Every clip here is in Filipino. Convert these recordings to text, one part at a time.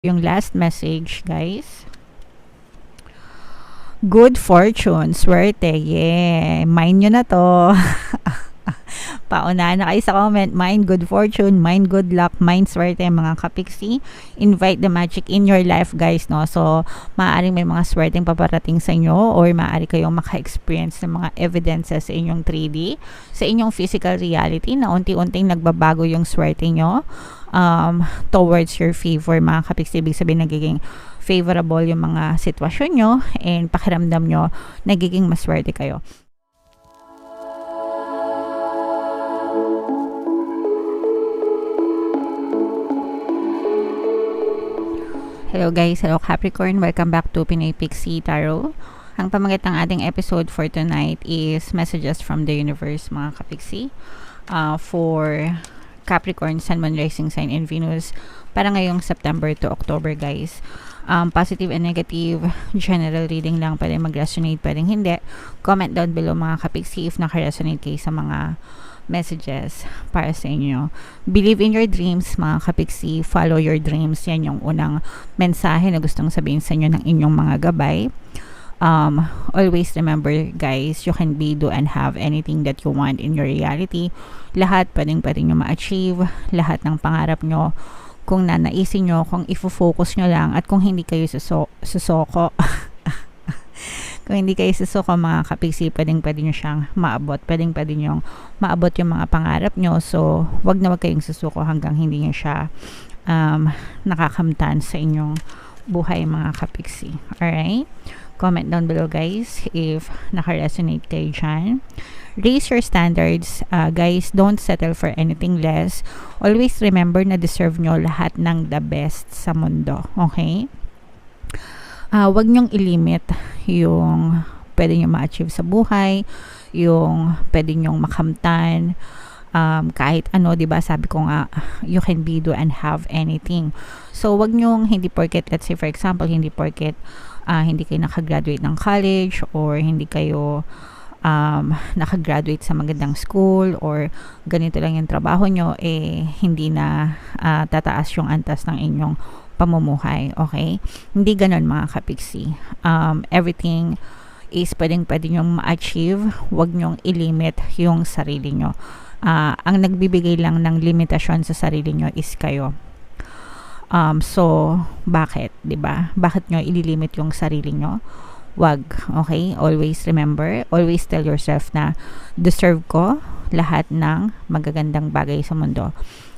Yung last message, guys. Good fortune, swerte. Yeah, mind nyo na to. Paunahan na kayo sa comment. Mind good fortune, mind good luck, mind swerte, mga kapiksi. Invite the magic in your life, guys, no? So, maaaring may mga swerteng paparating sa inyo or maaari kayong maka-experience ng mga evidences sa inyong 3D, sa inyong physical reality na unti-unting nagbabago yung swerte nyo towards your favor, mga kapiksi. Ibig sabihin, nagiging favorable yung mga sitwasyon nyo and pakiramdam nyo, nagiging maswerte kayo. Hello guys, hello Capricorn, welcome back to Pinoy Pixie Tarot. Ang pamagat ng ating episode for tonight is messages from the universe, mga kapiksi, for Capricorn, Sun, Moon, Rising Sign, and Venus para ngayong September to October, guys. Positive and negative, general reading lang, pwede mag-resonate, pwedeng hindi. Comment down below, mga kapiksi, if naka-resonate kayo sa mga messages para sa inyo. Believe in your dreams, mga kapiksi. Follow your dreams. Yan yung unang mensahe na gustong sabihin sa inyo ng inyong mga gabay. Always remember, guys, you can be, do, and have anything that you want in your reality. Lahat pwedeng nyo ma-achieve. Lahat ng pangarap nyo, kung nanaisin nyo, kung ifo-focus nyo lang, at kung hindi kayo susoko kung hindi kayo susuko, mga kapiksi, pwedeng nyo siyang maabot. Pwedeng nyo maabot yung mga pangarap nyo. So, wag na wag kayong susuko hanggang hindi nyo siya nakakamtan sa inyong buhay, mga kapiksi. Alright? Comment down below, guys, if naka-resonate kayo dyan. Raise your standards, guys. Don't settle for anything less. Always remember na deserve nyo lahat ng the best sa mundo. Okay? Wag nyong ilimit yung pwede nyo ma-achieve sa buhay, yung pwede nyong makamtan, kahit ano, diba? Sabi ko nga, you can be, do, and have anything. So, wag nyong hindi porket, let's say for example, hindi porket hindi kayo nakagraduate ng college or hindi kayo nakagraduate sa magandang school or ganito lang yung trabaho nyo, hindi na tataas yung antas ng inyong pamumuhay. Okay? Hindi ganon, mga kapiksi. Everything is pwede nyong ma-achieve. Huwag nyong ilimit yung sarili nyo. Ang nagbibigay lang ng limitasyon sa sarili nyo is kayo. So, bakit? Diba? Bakit nyo ililimit yung sarili nyo? Wag. Okay? Always remember, always tell yourself na deserve ko lahat ng magagandang bagay sa mundo.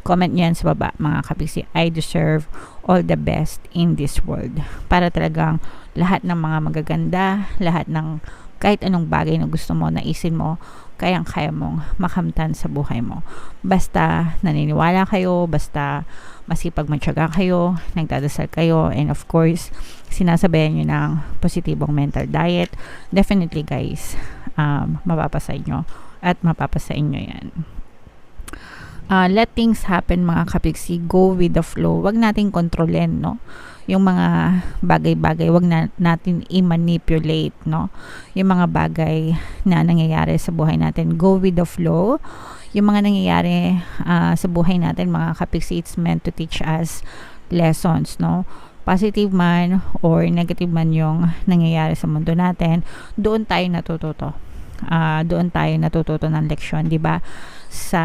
Comment nyo yan sa baba, mga kapiksi. I deserve all the best in this world. Para talagang lahat ng mga magaganda, lahat ng kahit anong bagay na gusto mo, naisin mo, kayang-kaya mong makamtan sa buhay mo. Basta naniniwala kayo, basta masipag matyaga kayo, nagdadasal kayo, and of course, sinasabayan nyo ng positibong mental diet. Definitely, guys, mapapasa nyo at mapapasa inyo yan. Let things happen, mga kapiksi. Go with the flow. Wag nating kontrolin, no? Yung mga bagay-bagay, wag natin i-manipulate, no? Yung mga bagay na nangyayari sa buhay natin, go with the flow. Yung mga nangyayari sa buhay natin, mga kapiksi, it's meant to teach us lessons, no? Positive man or negative man yung nangyayari sa mundo natin, doon tayo natututo. Doon tayo natututo ng leksyon, di ba? Sa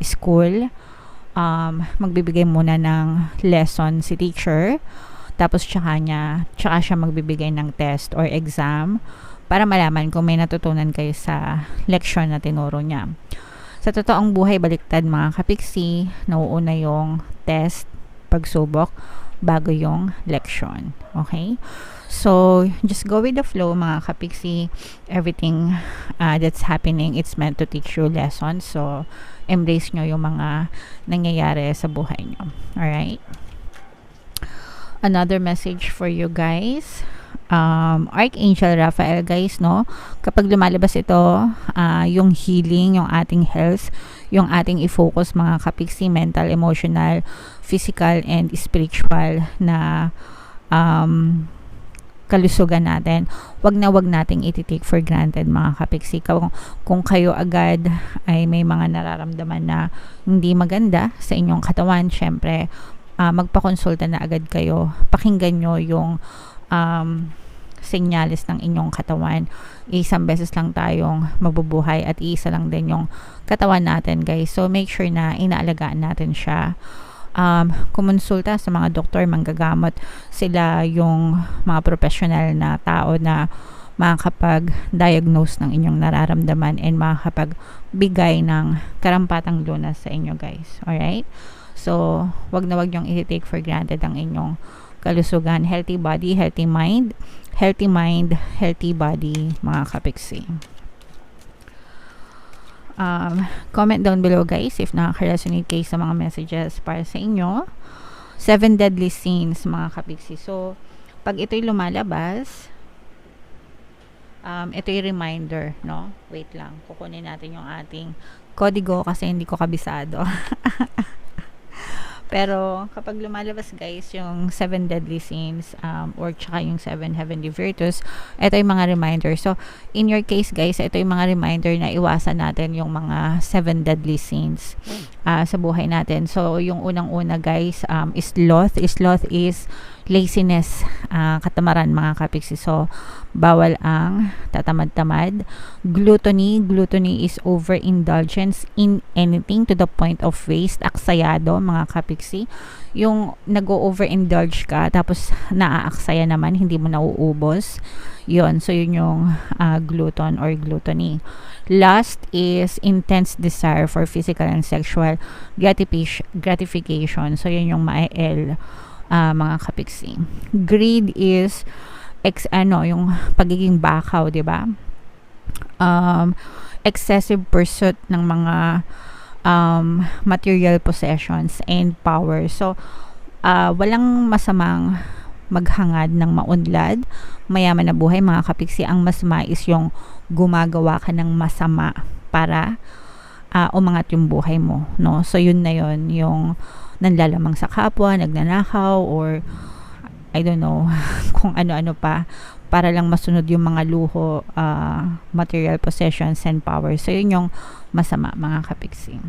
school, magbibigay muna ng lesson si teacher, tapos tsaka siya magbibigay ng test or exam para malaman kung may natutunan kayo sa leksyon na tinuro niya. Sa totoong buhay, baliktad, mga kapiksi. Nauuna yung test, pagsubok, bago yung leksyon. Okay? So, just go with the flow, mga kapiksi. Everything that's happening, it's meant to teach you lessons. So, embrace nyo yung mga nangyayari sa buhay nyo. Alright? Another message for you guys. Archangel Raphael, guys, no? Kapag lumalabas ito, yung healing, yung ating health, yung ating i-focus, mga kapiksi, mental, emotional, physical, and spiritual na kalusugan natin, wag nating iti-take for granted, mga kapiksi. Kung kayo agad ay may mga nararamdaman na hindi maganda sa inyong katawan, syempre magpakonsulta na agad kayo. Pakinggan nyo yung senyales ng inyong katawan. Isang beses lang tayong mabubuhay at isa lang din yung katawan natin, guys. So make sure na inaalagaan natin siya. Kumonsulta sa mga doktor, manggagamot. Sila yung mga professional na tao na makakapag-diagnose ng inyong nararamdaman and makakapagbigay ng karampatang lunas sa inyo, guys. Alright? So, wag na wag yung i-take for granted ang inyong kalusugan. Healthy body, healthy mind. Healthy mind, healthy body, mga kapiksi. Comment down below, guys, if nakaka-resonate kayo sa mga messages para sa inyo. 7 deadly sins, mga kapiksi. So, pag ito'y lumalabas, ito yung reminder, no? Wait lang, kukunin natin yung ating kodigo kasi hindi ko kabisado. Pero kapag lumalabas, guys, yung 7 deadly sins or tsaka yung 7 heavenly virtues, ito yung mga reminder. So, in your case, guys, ito yung mga reminder na iwasan natin yung mga 7 deadly sins sa buhay natin. So, yung unang-una, guys, is sloth. Sloth is laziness, katamaran, mga kapiksi. So, bawal ang tatamad-tamad. Gluttony is overindulgence in anything to the point of waste. Aksayado, mga kapiksi. Yung nag-overindulge ka tapos naaaksaya naman, hindi mo nauubos. Yun. So, yun yung glutton or gluttony. Lust is intense desire for physical and sexual gratification. So, yun yung ma-L, mga kapiksi. Greed is yung pagiging bakaw, 'di ba? Excessive pursuit ng mga material possessions and power. So, walang masamang maghangad ng maunlad, mayaman na buhay, mga kapiksi. Ang masama is yung gumagawa ka ng masama para umangat yung buhay mo, no? So, yun na yun, yung nanlalamang sa kapwa, nagnanakaw, or I don't know, kung ano-ano pa, para lang masunod yung mga luho, material possessions and power. So, yun yung masama, mga kapiksi.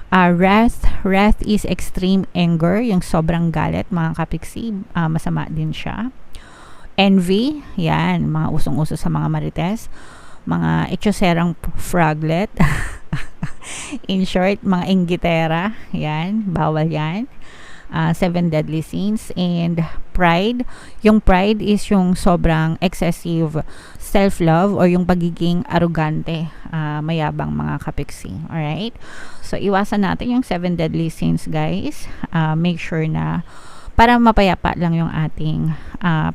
Wrath is extreme anger, yung sobrang galit, mga kapiksi. Masama din siya. Envy, yan, mga usong-uso sa mga marites. Mga etyoserang froglet. In short, mga inggitera, yan, bawal yan. 7 deadly sins. And pride, yung pride is yung sobrang excessive self-love or yung pagiging arrogante, mayabang, mga kapiksi. Alright? So, iwasan natin yung 7 deadly sins, guys. Make sure na para mapayapa lang yung ating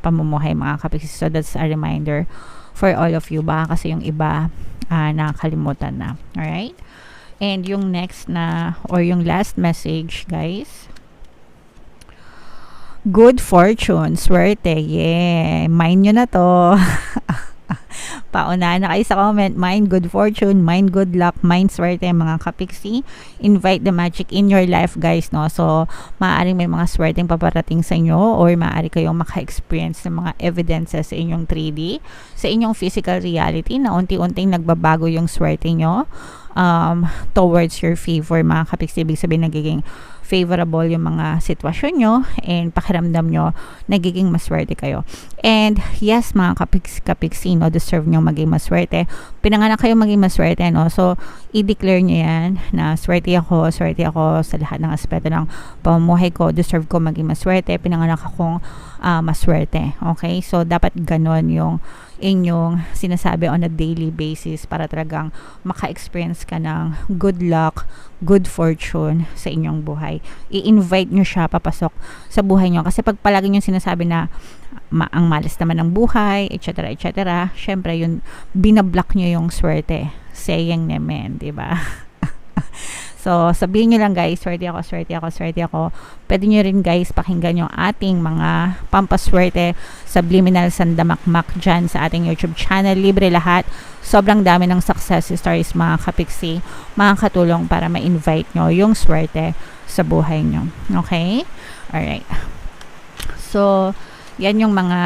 pamumuhay, mga kapiksi. So, that's a reminder for all of you. Baka kasi yung iba nakakalimutan na. Alright? And yung next na or yung last message, guys, good fortune, swerte. Yeah, mind nyo na to. Paunahan na kayo sa comment. Mind good fortune, mind good luck, mind swerte, mga kapiksi. Invite the magic in your life, guys, no? So, maaaring may mga swerteng paparating sa inyo or maaari kayong maka-experience ng mga evidences sa inyong 3D, sa inyong physical reality na unti-unting nagbabago yung swerte nyo towards your favor, mga kapiksi. Ibig sabihin, nagiging favorable yung mga sitwasyon nyo and pakiramdam nyo nagiging maswerte kayo. And yes, mga kapiksi, no, deserve nyo maging maswerte. Pinanganak kayo maging maswerte, no? So, i-declare nyo yan na swerte ako sa lahat ng aspeto ng pamumuhay ko. Deserve ko maging maswerte. Pinanganak akong maswerte. Okay? So, dapat ganon yung inyong sinasabi on a daily basis para talagang maka-experience ka ng good luck, good fortune sa inyong buhay. I-invite nyo siya papasok sa buhay nyo. Kasi pag palagi nyo sinasabi na ang malas naman ng buhay, etc., etc., syempre yun, binablock nyo yung swerte. Saying naman, diba? So, sabihin nyo lang, guys, swerte ako. Pwede nyo rin, guys, pakinggan yung ating mga pampaswerte subliminal sandamakmak dyan sa ating YouTube channel. Libre lahat. Sobrang dami ng success stories, mga kapiksi, mga katulong para ma-invite nyo yung swerte sa buhay nyo. Okay? Alright. So, yan yung mga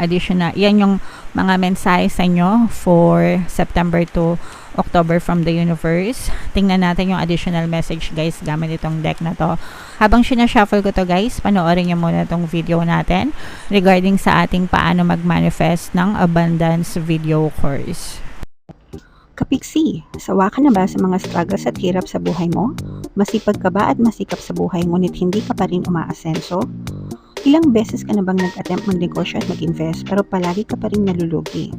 additional, yan yung mga mensahe sa inyo for September to October from the universe. Tingnan natin yung additional message guys gamit itong deck na to. Habang sinashuffle ko to guys, panoorin nyo muna itong video natin regarding sa ating paano mag-manifest ng abundance video course. Kapiksi, sawa ka na ba sa mga struggles at hirap sa buhay mo? Masipag ka ba at masikap sa buhay ngunit hindi ka pa rin umaasenso? Ilang beses ka na bang nag-attempt magnegosyo at mag-invest pero palagi ka pa rin nalulugi?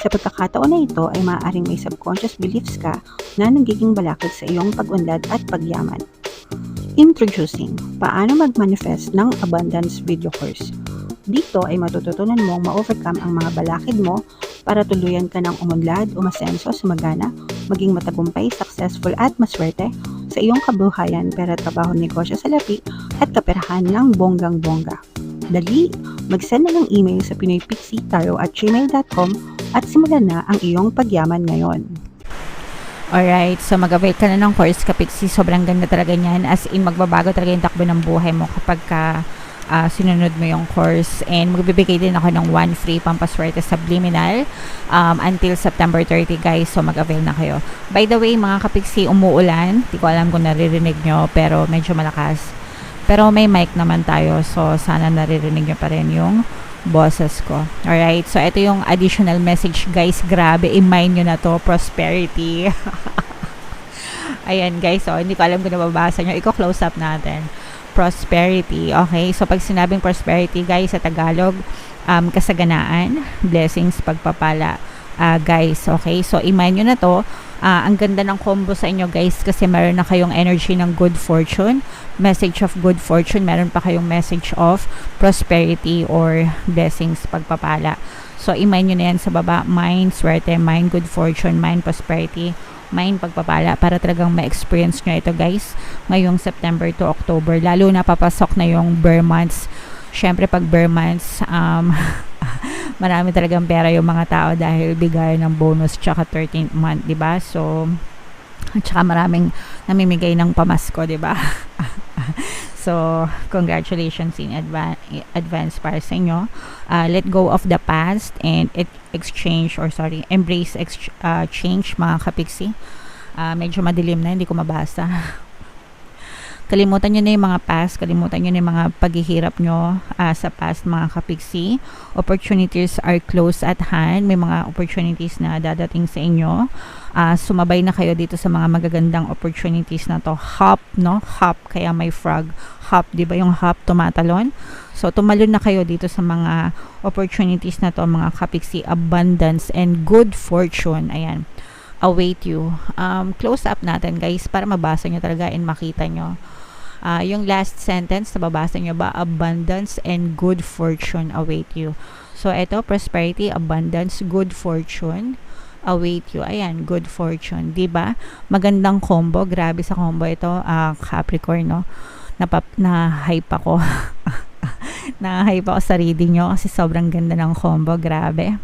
Sa pagkakataon na ito ay maaaring may subconscious beliefs ka na nagiging balakid sa iyong pag-unlad at pagyaman. Introducing, paano mag-manifest ng abundance video course. Dito ay matututunan mong ma-overcome ang mga balakid mo para tuluyan ka ng umunlad, umasenso, sumagana, maging matagumpay, successful at maswerte sa iyong kabuhayan, pera, trabaho, negosyo sa lapi at kaperahan ng bonggang-bongga. Dali, mag-send na ng email sa pinoypixitaro@gmail.com at simulan na ang iyong pagyaman ngayon. Alright, so mag-avail ka na ng course Kapiksi. Sobrang ganda talaga niyan. As in, magbabago talaga yung takbo ng buhay mo kapag sinunod mo yung course. And magbibigay din ako ng 1 free pampaswerte subliminal until September 30 guys. So mag-avail na kayo. By the way, mga Kapiksi, umuulan. Di ko alam kung naririnig nyo, pero medyo malakas. Pero may mic naman tayo. So sana naririnig nyo pa rin yung bosses ko. Alright, so ito yung additional message guys. Grabe, i-mind nyo na to. Prosperity. Ayan guys, so hindi ko alam kung nababasa nyo. Iko-close up natin. Prosperity. Okay, so pag sinabing prosperity guys sa Tagalog, kasaganaan, blessings, pagpapala. Guys, okay, so i-mind nyo na to. Ang ganda ng combo sa inyo guys kasi meron na kayong energy ng good fortune, message of good fortune, meron pa kayong message of prosperity or blessings, pagpapala. So i-mind nyo na yan sa baba, mind, swerte, mind, good fortune, mind, prosperity, mind, pagpapala, para talagang ma-experience nyo ito guys ngayong September to October, lalo na papasok na yung Bear months. Syempre pag Bear months, marami talagang pera yung mga tao dahil bigay ng bonus tsaka 13th month, diba? So, tsaka maraming namimigay ng pamasko, diba? So, congratulations in advance para sa inyo. Let go of the past and embrace change mga Kapiksi. Medyo madilim na, hindi ko mabasa. Kalimutan nyo na yung mga past, kalimutan nyo na yung mga paghihirap nyo sa past mga Kapiksi. Opportunities are close at hand. May mga opportunities na dadating sa inyo. Sumabay na kayo dito sa mga magagandang opportunities na to. Hop, no? Hop, kaya may frog. Hop, di ba yung hop, tumatalon? So, tumalon na kayo dito sa mga opportunities na to mga Kapiksi. Abundance and good fortune. Ayan. Await you. Close up natin guys para mabasa nyo talaga and makita nyo. Yung last sentence, nababasa nyo ba? Abundance and good fortune await you. So, ito, prosperity, abundance, good fortune await you. Ayan, good fortune. Diba? Magandang combo. Grabe sa combo ito, Capricorn, no? Na-hype ako. Na-hype ako sa reading nyo kasi sobrang ganda ng combo. Grabe.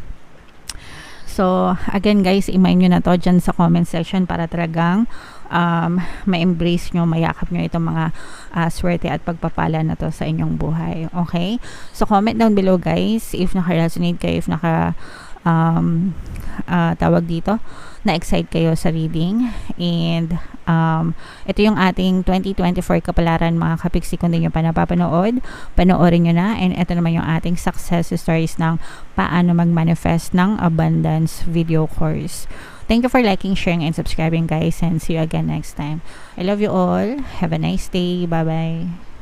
So, again guys, i-mind nyo na to dyan sa comment section para talagang ma-embrace nyo, mayakap nyo itong mga swerte at pagpapala na to sa inyong buhay. Okay? So, comment down below guys if naka-resonate kayo, if tawag dito, na-excite kayo sa reading. And ito yung ating 2024 kapalaran mga Kapiksi. Kung hindi nyo pa napapanood, panoorin nyo na. And ito naman yung ating success stories ng paano mag-manifest ng abundance video course. Thank you for liking, sharing, and subscribing guys, and see you again next time. I love you all. Have a nice day. Bye-bye.